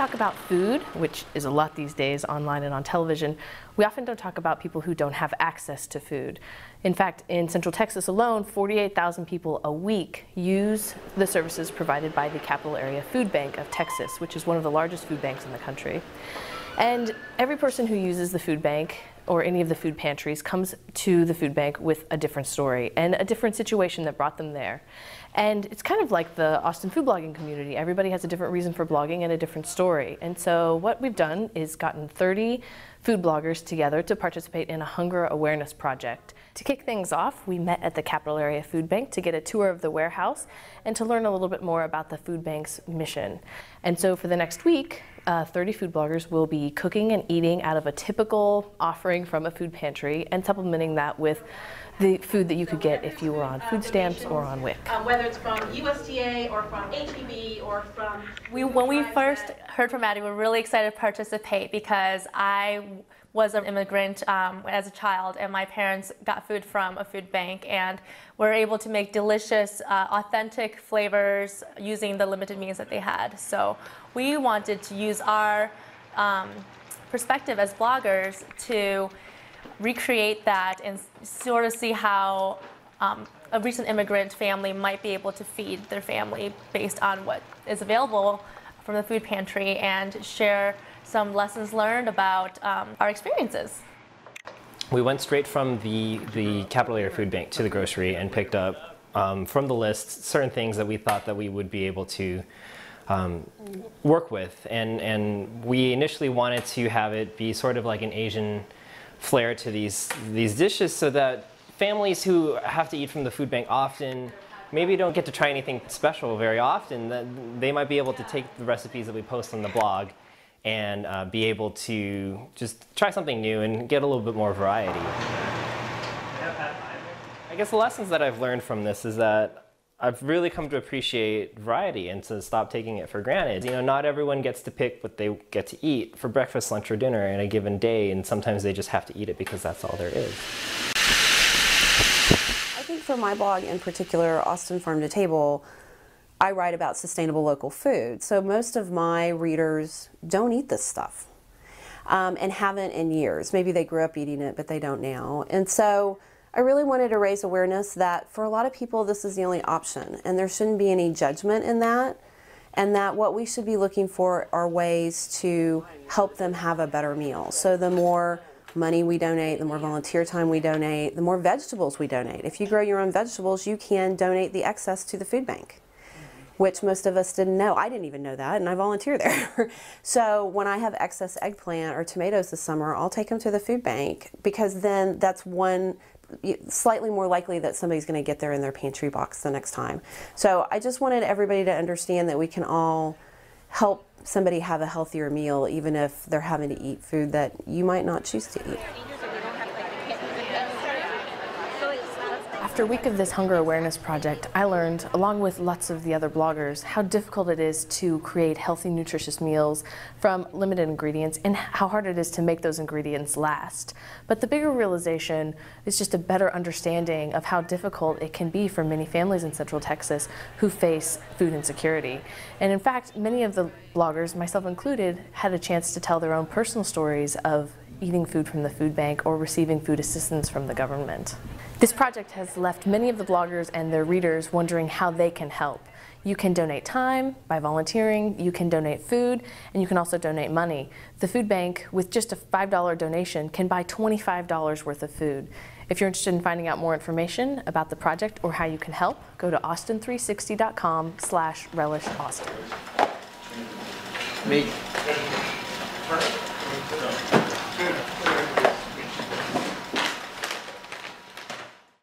talk about food, which is a lot these days online and on television, we often don't talk about people who don't have access to food. In fact, in Central Texas alone, 48,000 people a week use the services provided by the Capital Area Food Bank of Texas, which is one of the largest food banks in the country. And every person who uses the food bank or any of the food pantries comes to the food bank with a different story and a different situation that brought them there. And it's kind of like the Austin food blogging community. Everybody has a different reason for blogging and a different story. And so what we've done is gotten 30 food bloggers together to participate in a hunger awareness project. To kick things off, we met at the Capital Area Food Bank to get a tour of the warehouse and to learn a little bit more about the food bank's mission. And so for the next week, 30 food bloggers will be cooking and eating out of a typical offering from a food pantry and supplementing that with the food that you could get if you were on food stamps or on WIC. Whether it's from USDA or from HEB or from... When we first heard from Addie, we were really excited to participate because I was an immigrant as a child, and my parents got food from a food bank, and were able to make delicious, authentic flavors using the limited means that they had. So we wanted to use our perspective as bloggers to recreate that and sort of see how a recent immigrant family might be able to feed their family based on what is available from the food pantry, and share some lessons learned about our experiences. We went straight from the Capital Area Food Bank to the grocery and picked up from the list certain things that we thought that we would be able to work with. And we initially wanted to have it be sort of like an Asian flair to these dishes, so that families who have to eat from the food bank often maybe don't get to try anything special very often, that they might be able to take the recipes that we post on the blog and be able to just try something new and get a little bit more variety. I guess the lessons that I've learned from this is that I've really come to appreciate variety and to stop taking it for granted. You know, not everyone gets to pick what they get to eat for breakfast, lunch, or dinner in a given day, and sometimes they just have to eat it because that's all there is. I think for my blog in particular, Austin Farm to Table, I write about sustainable local food. So most of my readers don't eat this stuff and haven't in years. Maybe they grew up eating it, but they don't now. And so I really wanted to raise awareness that for a lot of people this is the only option, and there shouldn't be any judgment in that, and that what we should be looking for are ways to help them have a better meal. So the more money we donate, the more volunteer time we donate, the more vegetables we donate. If you grow your own vegetables, you can donate the excess to the food bank, which most of us didn't know. I didn't even know that, and I volunteer there. So when I have excess eggplant or tomatoes this summer, I'll take them to the food bank, because then that's slightly more likely that somebody's going to get there in their pantry box the next time. So I just wanted everybody to understand that we can all help somebody have a healthier meal, even if they're having to eat food that you might not choose to eat. After a week of this hunger awareness project, I learned, along with lots of the other bloggers, how difficult it is to create healthy, nutritious meals from limited ingredients, and how hard it is to make those ingredients last. But the bigger realization is just a better understanding of how difficult it can be for many families in Central Texas who face food insecurity. And in fact, many of the bloggers, myself included, had a chance to tell their own personal stories of eating food from the food bank or receiving food assistance from the government. This project has left many of the bloggers and their readers wondering how they can help. You can donate time by volunteering, you can donate food, and you can also donate money. The food bank, with just a $5 donation, can buy $25 worth of food. If you're interested in finding out more information about the project or how you can help, go to austin360.com/relishaustin. Me.